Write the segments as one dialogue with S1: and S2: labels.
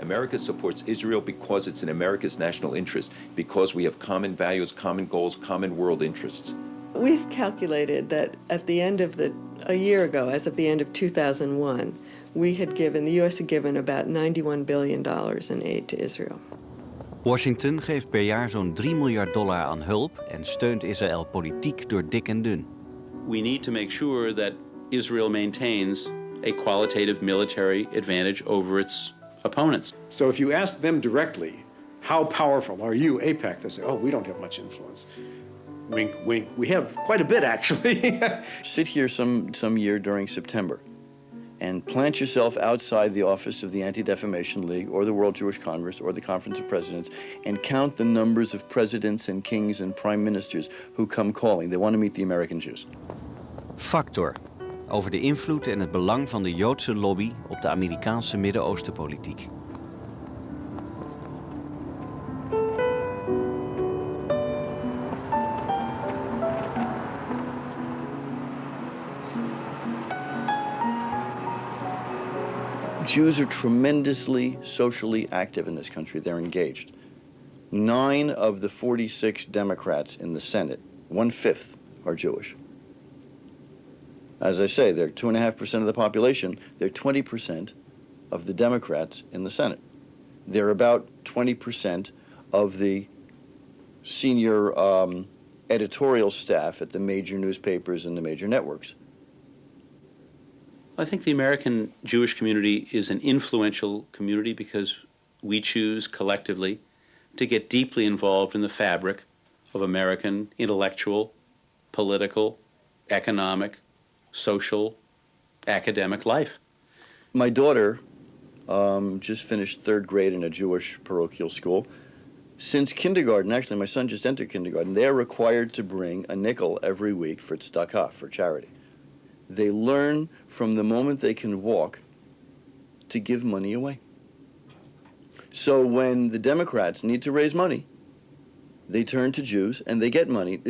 S1: America supports Israel because it's in America's national interest, because we have common values, common goals, common world interests.
S2: We've calculated that at the end of a year ago, as of the end of 2001, the U.S. had given about $91 billion in aid to Israel.
S3: Washington geeft per jaar zo'n $3 miljard aan hulp en steunt Israël politiek door dik en dun.
S4: We need to make sure that Israel maintains a qualitative military advantage over its opponents.
S5: So if you ask them directly, how powerful are you, AIPAC? They'll say, oh, we don't have much influence. Wink, wink. We have quite a bit, actually.
S6: Sit here some year during September and plant yourself outside the office of the Anti-Defamation League or the World Jewish Congress or the Conference of Presidents and count the numbers of presidents and kings and prime ministers who come calling. They want to meet the American Jews.
S3: Factor. Over de invloed en het belang van de Joodse lobby op de Amerikaanse Midden-Oostenpolitiek.
S6: Jews are tremendously socially active in this country. They're engaged. 9 of the 46 Democrats in the Senate, 1/5, are Jewish. As I say, they're 2.5% of the population. They're 20% of the Democrats in the Senate. They're about 20% of the senior editorial staff at the major newspapers and the major networks.
S4: I think the American Jewish community is an influential community because we choose collectively to get deeply involved in the fabric of American intellectual, political, economic, social, academic life.
S6: My daughter just finished 3rd grade in a Jewish parochial school. Since kindergarten, actually my son just entered kindergarten, they're required to bring a nickel every week for tzedakah, for charity. They learn from the moment they can walk to give money away. So when the Democrats need to raise money, they turn to Jews and they get money.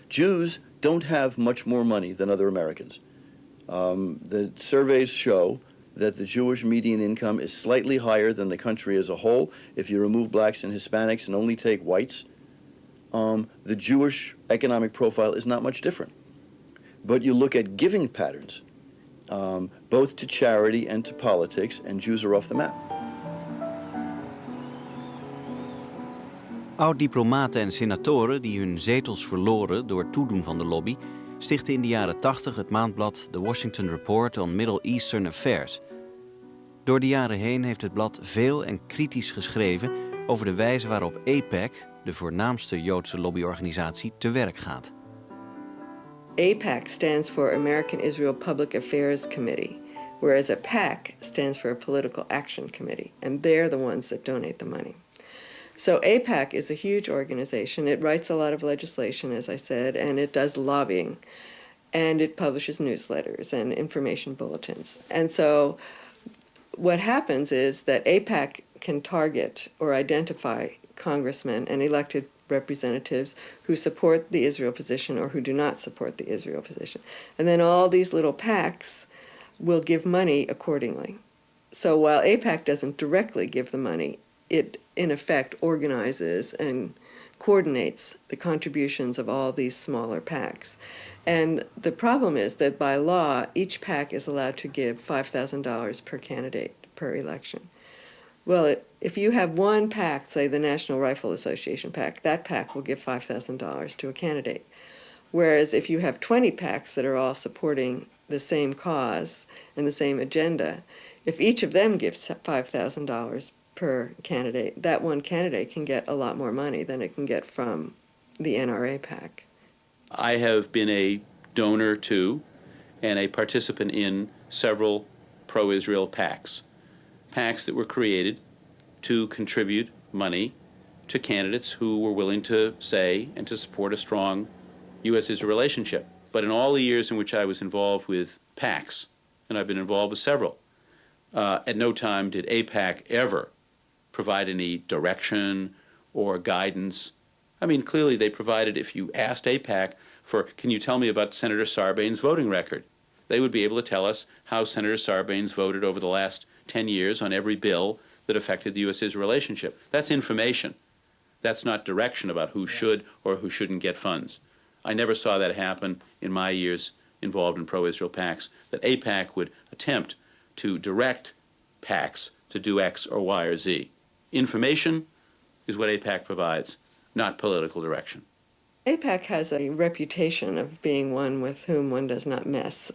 S6: Jews don't have much more money than other Americans. The surveys show that the Jewish median income is slightly higher than the country as a whole. If you remove blacks and Hispanics and only take whites, the Jewish economic profile is not much different. But you look at giving patterns, both to charity and to politics, and Jews are off the map.
S3: Oud-diplomaten en senatoren die hun zetels verloren door toedoen van de lobby, stichtten in de jaren 80 het maandblad The Washington Report on Middle Eastern Affairs. Door de jaren heen heeft het blad veel en kritisch geschreven over de wijze waarop AIPAC, de voornaamste Joodse lobbyorganisatie, te werk gaat.
S2: AIPAC stands for American Israel Public Affairs Committee, whereas a PAC stands for a Political Action Committee, and they're the ones that donate the money. So AIPAC is a huge organization. It writes a lot of legislation, as I said, and it does lobbying, and it publishes newsletters and information bulletins. And so what happens is that AIPAC can target or identify congressmen and elected representatives who support the Israel position or who do not support the Israel position. And then all these little PACs will give money accordingly. So while AIPAC doesn't directly give the money, it in effect organizes and coordinates the contributions of all these smaller PACs. And the problem is that by law, each PAC is allowed to give $5,000 per candidate per election. Well, if you have one PAC, say the National Rifle Association PAC, that PAC will give $5,000 to a candidate. Whereas if you have 20 PACs that are all supporting the same cause and the same agenda, if each of them gives $5,000 per candidate, that one candidate can get a lot more money than it can get from the NRA PAC.
S4: I have been a donor to and a participant in several pro-Israel PACs that were created to contribute money to candidates who were willing to say and to support a strong U.S.-Israel relationship. But in all the years in which I was involved with PACs, and I've been involved with several, at no time did AIPAC ever provide any direction or guidance. I mean, clearly they provided, if you asked AIPAC for, can you tell me about Senator Sarbanes' voting record? They would be able to tell us how Senator Sarbanes voted over the last 10 years on every bill that affected the U.S.-Israel relationship. That's information. That's not direction about who should or who shouldn't get funds. I never saw that happen in my years involved in pro-Israel PACs, that AIPAC would attempt to direct PACs to do X or Y or Z. Information is what AIPAC provides, not political direction.
S2: AIPAC has a reputation of being one with whom one does not mess.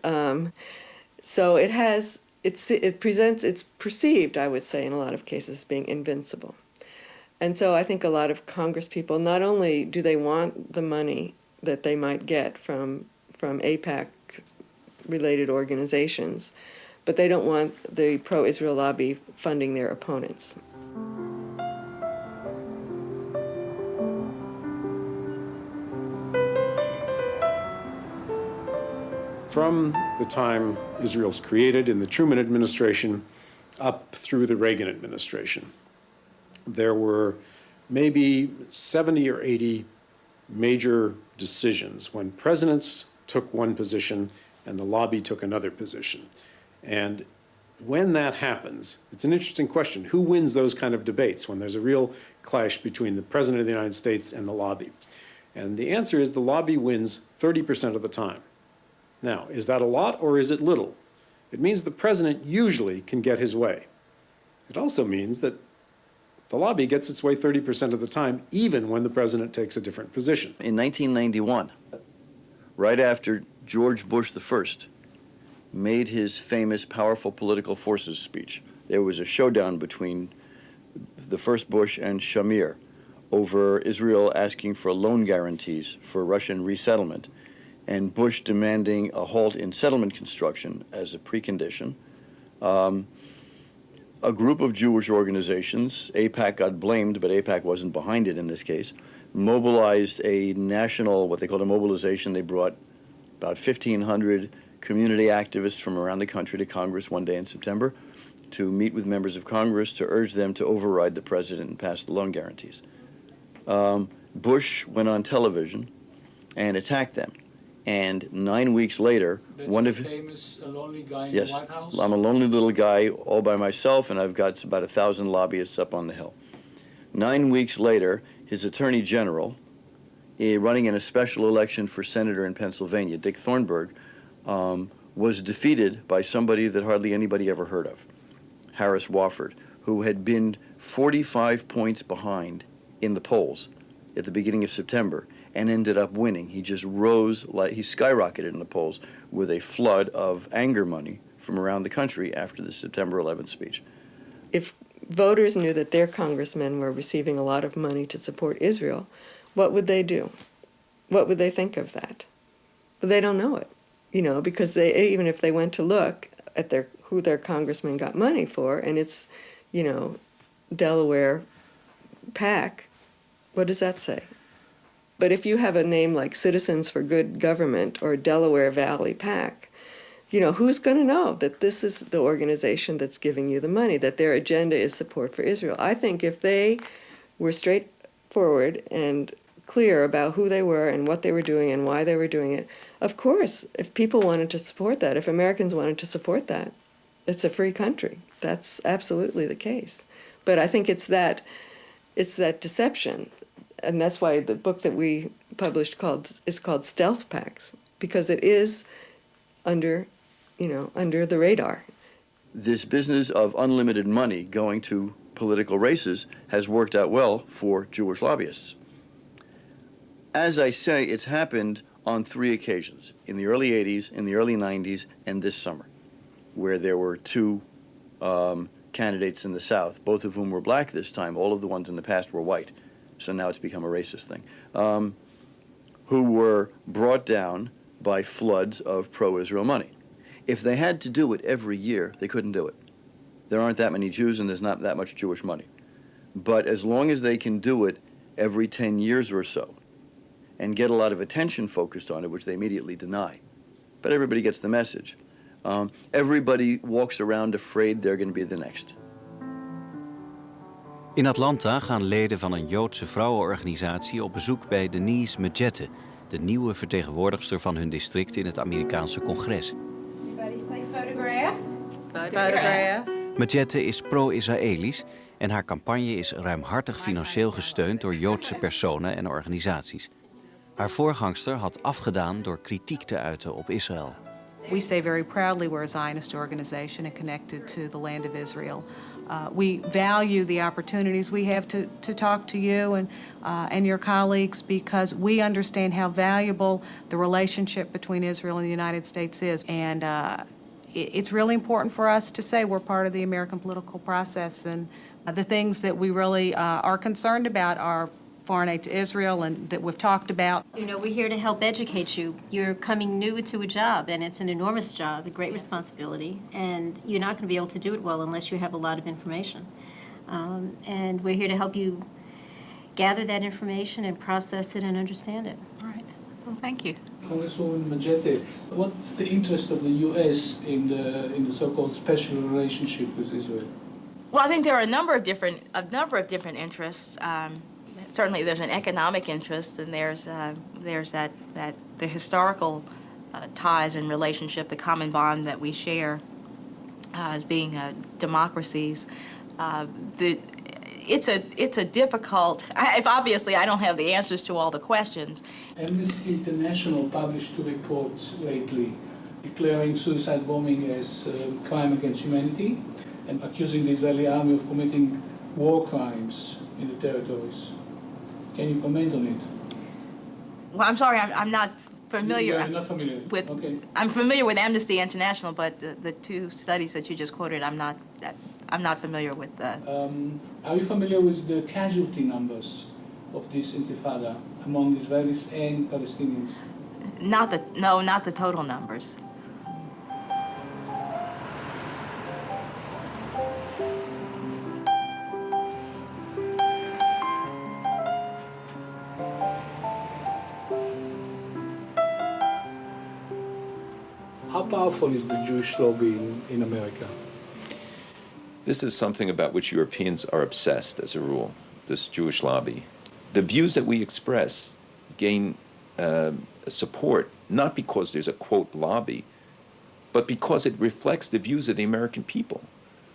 S2: So it's perceived, I would say, in a lot of cases, being invincible. And so I think a lot of Congress people, not only do they want the money that they might get from AIPAC-related organizations, but they don't want the pro-Israel lobby funding their opponents.
S5: From the time Israel's created in the Truman administration up through the Reagan administration, there were maybe 70 or 80 major decisions when presidents took one position and the lobby took another position. And when that happens, it's an interesting question. Who wins those kind of debates when there's a real clash between the President of the United States and the lobby? And the answer is the lobby wins 30% of the time. Now, is that a lot or is it little? It means the president usually can get his way. It also means that the lobby gets its way 30% of the time, even when the president takes a different position.
S6: In 1991, right after George Bush I made his famous Powerful Political Forces speech, there was a showdown between the first Bush and Shamir over Israel asking for loan guarantees for Russian resettlement, and Bush demanding a halt in settlement construction as a precondition. A group of Jewish organizations, AIPAC got blamed, but AIPAC wasn't behind it in this case, mobilized a national, what they called a mobilization. They brought about 1,500 community activists from around the country to Congress one day in September to meet with members of Congress to urge them to override the president and pass the loan guarantees. Bush went on television and attacked them. And 9 weeks later, one of
S7: famous lonely guy in
S6: yes,
S7: the White House?
S6: I'm a lonely little guy all by myself, and I've got about 1,000 lobbyists up on the Hill. 9 weeks later, his attorney general, running in a special election for senator in Pennsylvania, Dick Thornburgh, was defeated by somebody that hardly anybody ever heard of, Harris Wofford, who had been 45 points behind in the polls at the beginning of September, and ended up winning. He just rose, he skyrocketed in the polls with a flood of anger money from around the country after the September 11th speech.
S2: If voters knew that their congressmen were receiving a lot of money to support Israel, what would they do? What would they think of that? But they don't know it, because even if they went to look at who their congressman got money for, and it's, Delaware PAC, what does that say? But if you have a name like Citizens for Good Government or Delaware Valley PAC, who's going to know that this is the organization that's giving you the money, that their agenda is support for Israel? I think if they were straightforward and clear about who they were and what they were doing and why they were doing it, of course, if people wanted to support that, if Americans wanted to support that, it's a free country. That's absolutely the case. But I think it's that deception. And that's why the book that we published is called Stealth PACs, because it is under the radar.
S6: This business of unlimited money going to political races has worked out well for Jewish lobbyists. As I say, it's happened on 3 occasions, in the early 80s, in the early 90s, and this summer, where there were 2 candidates in the South, both of whom were black this time. All of the ones in the past were white. So now it's become a racist thing, who were brought down by floods of pro-Israel money. If they had to do it every year, they couldn't do it. There aren't that many Jews and there's not that much Jewish money. But as long as they can do it every 10 years or so and get a lot of attention focused on it, which they immediately deny, but everybody gets the message. Everybody walks around afraid they're going to be the next.
S3: In Atlanta gaan leden van een Joodse vrouwenorganisatie op bezoek bij Denise Majette, de nieuwe vertegenwoordigster van hun district in het Amerikaanse congres.
S8: Everybody say photograph. Photograph.
S3: Majette is pro-Israëlisch En haar campagne is ruimhartig financieel gesteund door Joodse personen en organisaties. Haar voorgangster had afgedaan door kritiek te uiten op Israël.
S7: We say very proudly we're a Zionist organization and connected to the land of Israel. We value the opportunities we have to talk to you and your colleagues because we understand how valuable the relationship between Israel and the United States is. And it's really important for us to say we're part of the American political process. And the things that we really are concerned about are foreign aid to Israel and that we've talked about.
S8: You know, we're here to help educate you. You're coming new to a job, and it's an enormous job, a great responsibility, and you're not going to be able to do it well unless you have a lot of information. And we're here to help you gather that information and process it and understand it.
S7: All right. Well, thank you.
S9: Congresswoman Majete, what's the interest of the U.S. in the so-called special relationship with Israel?
S10: Well, I think there are a number of different interests. Certainly, there's an economic interest, and there's that the historical ties and relationship, the common bond that we share as being democracies. It's a difficult. Obviously, I don't have the answers to all the questions.
S9: Amnesty International published 2 reports lately declaring suicide bombing as a crime against humanity and accusing the Israeli army of committing war crimes in the territories. Can you comment on it?
S10: Well, I'm sorry, I'm not familiar.
S9: You're not familiar
S10: with.
S9: Okay.
S10: I'm familiar with Amnesty International, but the 2 studies that you just quoted, I'm not familiar with.
S9: Are you familiar with the casualty numbers of this intifada among Israelis and Palestinians?
S10: Not the total numbers.
S9: How powerful is the Jewish lobby in America?
S1: This is something about which Europeans are obsessed as a rule, this Jewish lobby. The views that we express gain support, not because there's a, quote, lobby, but because it reflects the views of the American people.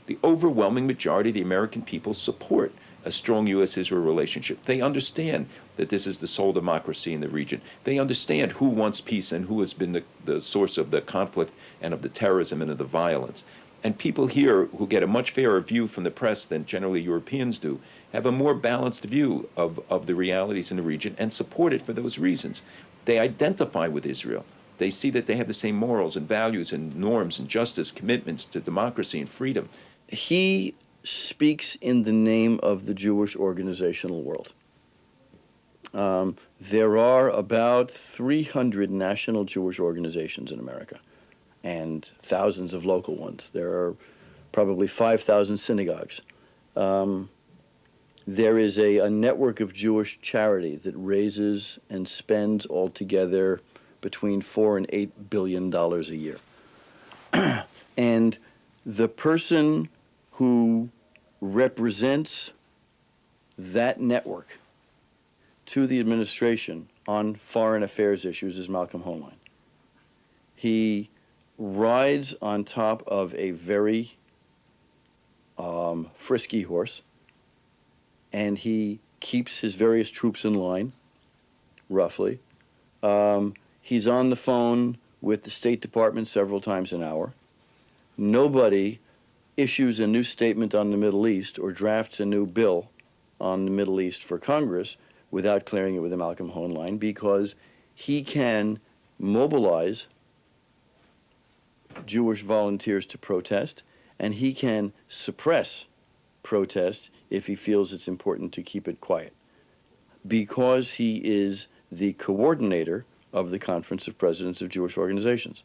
S1: The overwhelming majority of the American people support a strong U.S.-Israel relationship. They understand that this is the sole democracy in the region. They understand who wants peace and who has been the source of the conflict and of the terrorism and of the violence. And people here who get a much fairer view from the press than generally Europeans do have a more balanced view of the realities in the region and support it for those reasons. They identify with Israel. They see that they have the same morals and values and norms and justice, commitments to democracy and freedom.
S6: He speaks in the name of the Jewish organizational world. There are about 300 national Jewish organizations in America and thousands of local ones. There are probably 5,000 synagogues. There is a network of Jewish charity that raises and spends altogether between $4 and $8 billion a year. And the person who represents that network to the administration on foreign affairs issues is Malcolm Hoenlein. He rides on top of a very frisky horse, and he keeps his various troops in line, roughly. He's on the phone with the State Department several times an hour. Nobody issues a new statement on the Middle East or drafts a new bill on the Middle East for Congress without clearing it with a Malcolm Hoenlein, because he can mobilize Jewish volunteers to protest, and he can suppress protest if he feels it's important to keep it quiet, because he is the coordinator of the Conference of Presidents of Jewish Organizations.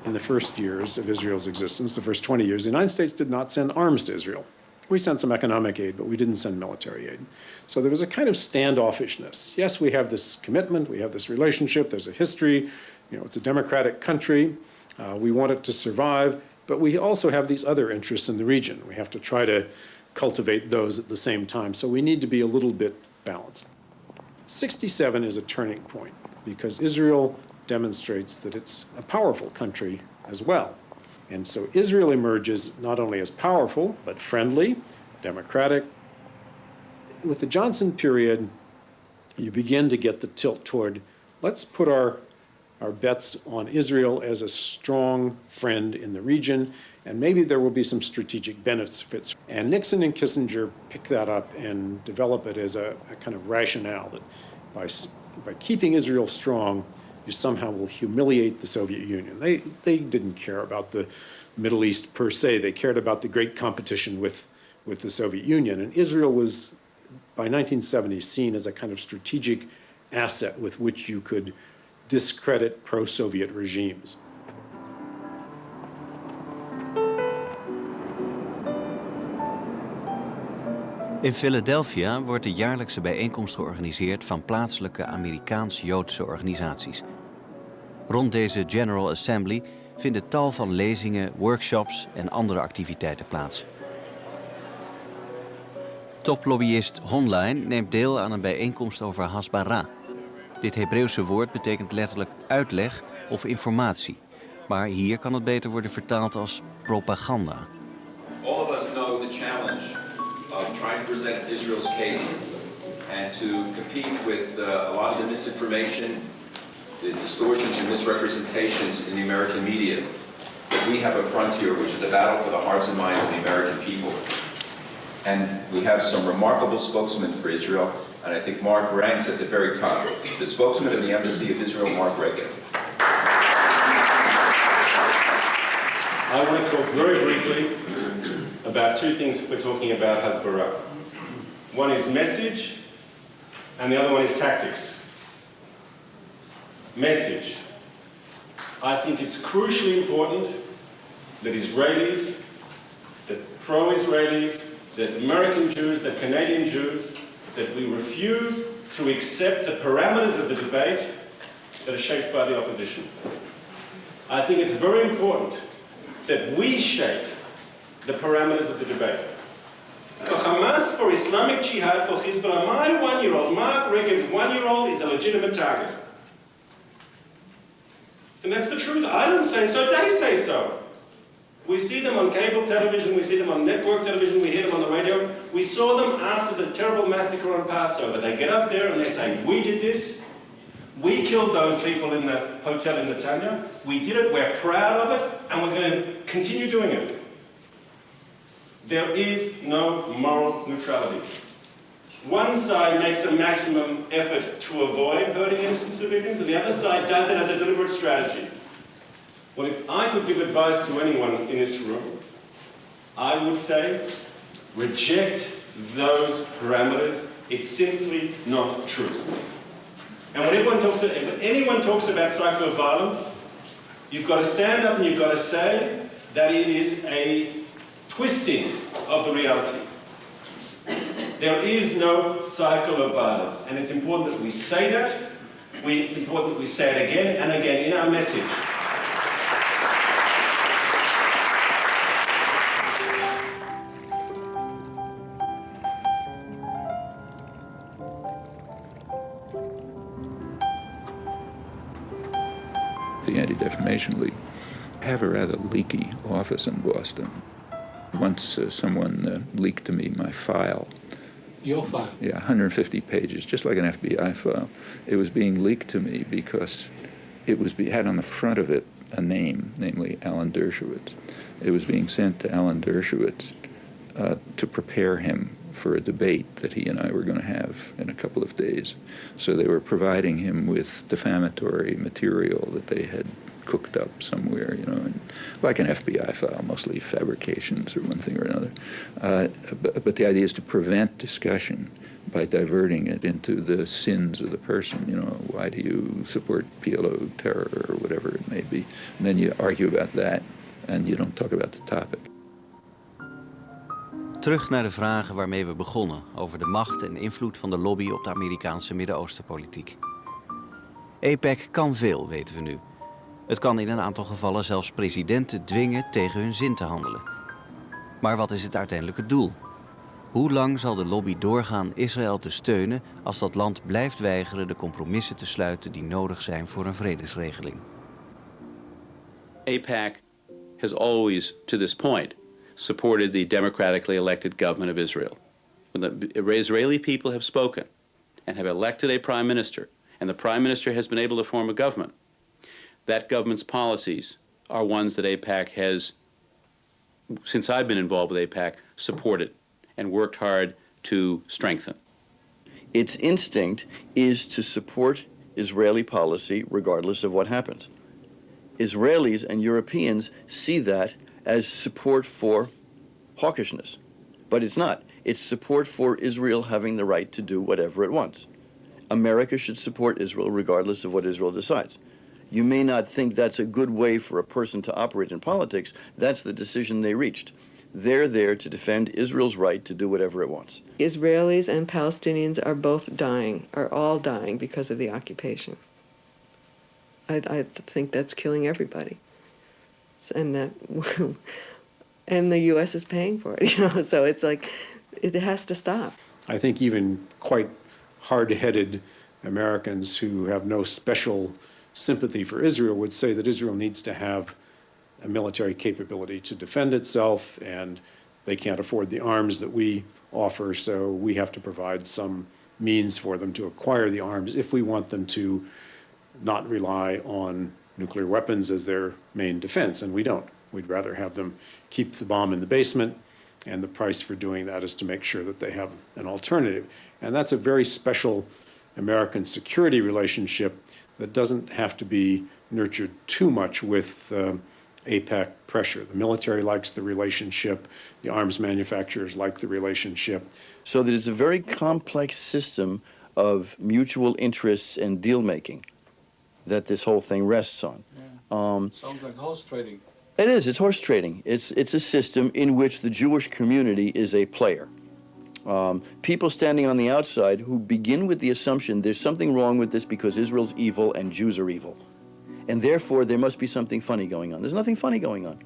S5: In the first years of Israel's existence, the first 20 years, the United States did not send arms to Israel. We sent some economic aid, but we didn't send military aid. So there was a kind of standoffishness. Yes, we have this commitment, we have this relationship, there's a history, it's a democratic country, we want it to survive, but we also have these other interests in the region. We have to try to cultivate those at the same time. So we need to be a little bit balanced. '67 is a turning point because Israel demonstrates that it's a powerful country as well. And so Israel emerges not only as powerful, but friendly, democratic. With the Johnson period, you begin to get the tilt toward, let's put our bets on Israel as a strong friend in the region, and maybe there will be some strategic benefits. And Nixon and Kissinger pick that up and develop it as a kind of rationale that by keeping Israel strong, you somehow will humiliate the Soviet Union. They didn't care about the Middle East per se. They cared about the great competition with the Soviet Union. And Israel was, by 1970, seen as a kind of strategic asset with which you could discredit pro-Soviet regimes.
S3: In Philadelphia wordt de jaarlijkse bijeenkomst georganiseerd van plaatselijke Amerikaans-Joodse organisaties. Rond deze General Assembly vinden tal van lezingen, workshops en andere activiteiten plaats. Toplobbyist Honlein neemt deel aan een bijeenkomst over hasbara. Dit Hebreeuwse woord betekent letterlijk uitleg of informatie. Maar hier kan het beter worden vertaald als propaganda.
S1: All of us know the challenge of trying to present Israel's case and to compete with a lot of the misinformation, the distortions and misrepresentations in the American media. We have a frontier, which is the battle for the hearts and minds of the American people. And we have some remarkable spokesmen for Israel, and I think Mark ranks at the very top. The spokesman of the Embassy of Israel, Mark Reagan.
S11: I want to talk very briefly about two things we're talking about hasbara. One is message, and the other one is tactics. Message. I think it's crucially important that Israelis, that pro-Israelis, that American Jews, that Canadian Jews, that we refuse to accept the parameters of the debate that are shaped by the opposition. I think it's very important that we shape the parameters of the debate. For Hamas, for Islamic Jihad, for Hezbollah, my 1-year-old, Mark Reagan's 1-year-old is a legitimate target. And that's the truth. I don't say so, they say so. We see them on cable television, we see them on network television, we hear them on the radio. We saw them after the terrible massacre on Passover. They get up there and they say, we did this. We killed those people in the hotel in Netanya. We did it, we're proud of it, and we're going to continue doing it. There is no moral neutrality. One side makes a maximum effort to avoid hurting innocent civilians, and the other side does it as a deliberate strategy. Well, if I could give advice to anyone in this room, I would say, reject those parameters. It's simply not true. And when anyone talks about cycle of violence, you've got to stand up and you've got to say that it is a twisting of the reality. There is no cycle of violence, and it's important that we say that. It's important that we say it again and again in our message.
S12: The Anti-Defamation League have a rather leaky office in Boston. Once someone leaked to me my file.
S9: Your file?
S12: Yeah, 150 pages, just like an FBI file. It was being leaked to me because it had on the front of it a name, namely Alan Dershowitz. It was being sent to Alan Dershowitz to prepare him for a debate that he and I were going to have in a couple of days. So they were providing him with defamatory material that they had cooked up somewhere, and like an FBI file, mostly fabrications or one thing or another. But the idea is to prevent discussion by diverting it into the sins of the person. Why do you support PLO terror or whatever it may be? And then you argue about that, and you don't talk about the topic.
S3: Terug naar de vragen waarmee we begonnen over de macht en invloed van de lobby op de Amerikaanse Midden-Oostenpolitiek. AIPAC kan veel, weten we nu. Het kan in een aantal gevallen zelfs presidenten dwingen tegen hun zin te handelen. Maar wat is het uiteindelijke doel? Hoe lang zal de lobby doorgaan Israël te steunen als dat land blijft weigeren de compromissen te sluiten die nodig zijn voor een vredesregeling?
S4: AIPAC has always, to this point, supported the democratically elected government of Israel. When the Israeli people have spoken and have elected a prime minister, and the prime minister has been able to form a government, that government's policies are ones that AIPAC has, since I've been involved with AIPAC, supported and worked hard to strengthen.
S6: Its instinct is to support Israeli policy regardless of what happens. Israelis and Europeans see that as support for hawkishness, but it's not. It's support for Israel having the right to do whatever it wants. America should support Israel regardless of what Israel decides. You may not think that's a good way for a person to operate in politics. That's the decision they reached. They're there to defend Israel's right to do whatever it wants.
S2: Israelis and Palestinians are both dying, are all dying because of the occupation. I think that's killing everybody. And that, and the U.S. is paying for it, so it's like, it has to stop.
S5: I think even quite hard-headed Americans who have no special sympathy for Israel would say that Israel needs to have a military capability to defend itself, and they can't afford the arms that we offer, so we have to provide some means for them to acquire the arms if we want them to not rely on nuclear weapons as their main defense, and we don't. We'd rather have them keep the bomb in the basement, and the price for doing that is to make sure that they have an alternative. And that's a very special American security relationship that doesn't have to be nurtured too much with AIPAC pressure. The military likes the relationship, the arms manufacturers like the relationship.
S6: So that it's a very complex system of mutual interests and deal-making that this whole thing rests on.
S9: Sounds like horse trading.
S6: It is, it's horse trading. It's a system in which the Jewish community is a player. People standing on the outside who begin with the assumption there's something wrong with this because Israel's evil and Jews are evil. And therefore, there must be something funny going on. There's nothing funny going on.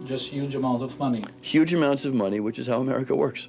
S9: Just huge amount of money.
S6: Huge amounts of money, which is how America works.